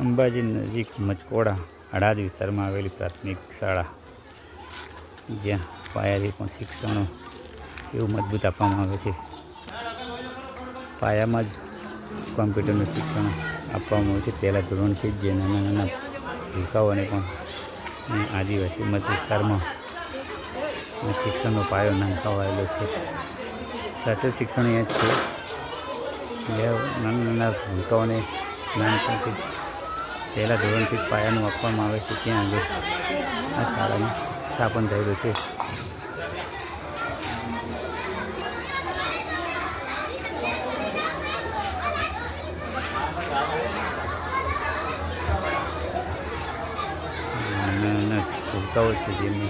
અંબાજી નજીક મચકોડા હળાદ વિસ્તારમાં આવેલી પ્રાથમિક શાળા, જ્યાં પાયાથી પણ શિક્ષણો એવું મજબૂત આપવામાં આવે છે. પાયામાં જ કોમ્પ્યુટરનું શિક્ષણ આપવામાં આવે છે. પહેલાં ધોરણથી જ જે નાના નાના ભૂલકાઓને પણ આદિવાસી મત વિસ્તારમાં શિક્ષણનો પાયો નાખવાયેલો છે. સાચું શિક્ષણ એ જ છે જ્યાં નાના નાના ભૂલકાઓને નાનપણથી પહેલાં ધોરણથી જ પાયાનું આપવામાં આવે છે. ત્યાં આગળ આ શાળાનું સ્થાપન થયેલું છે. નાના ભૂલકાઓ છે જેમને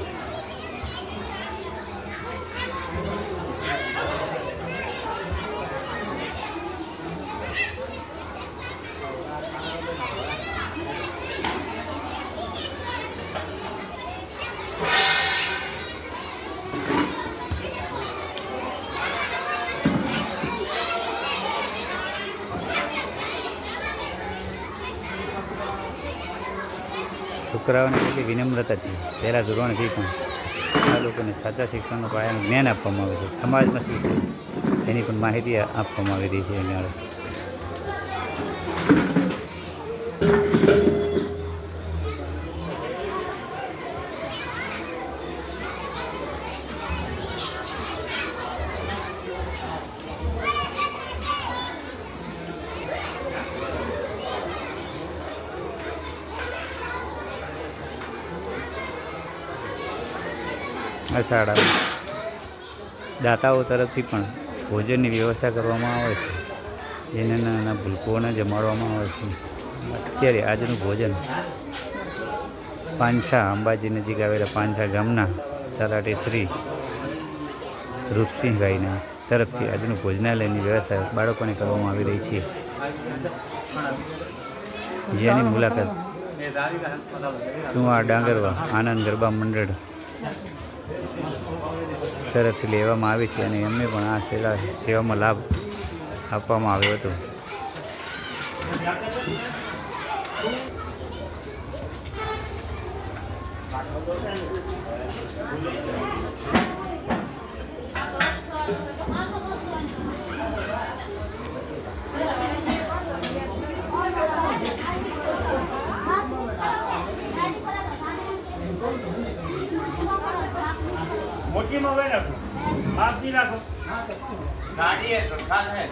છોકરાઓને કેટલી વિનમ્રતા છે. પહેલાં ધોરણથી પણ આ લોકોને સાચા શિક્ષણનો પાયાનું જ્ઞાન આપવામાં આવે છે. સમાજમાં શું છે એની પણ માહિતી આપવામાં આવી રહી છે. એના આ શાળામાં દાતાઓ તરફથી પણ ભોજનની વ્યવસ્થા કરવામાં આવે છે. જે નાના નાના ભૂલકોને જમાડવામાં આવે છે. અત્યારે આજનું ભોજન પાંછા, અંબાજી નજીક આવેલા પાંછા ગામના તલાટી શ્રી રૂપસિંહભાઈના તરફથી આજનું ભોજનાલયની વ્યવસ્થા બાળકોને કરવામાં આવી રહી છે. જેની મુલાકાત ચુવા ડાંગરવા આનંદ ગરબા મંડળ તરફથી લેવામાં આવી છે અને એમને પણ આ સેવામાં લાભ આપવામાં આવ્યો હતો. मोटी मोबाइल रखो, आप भी रखो। गाड़ी है तो खाल है।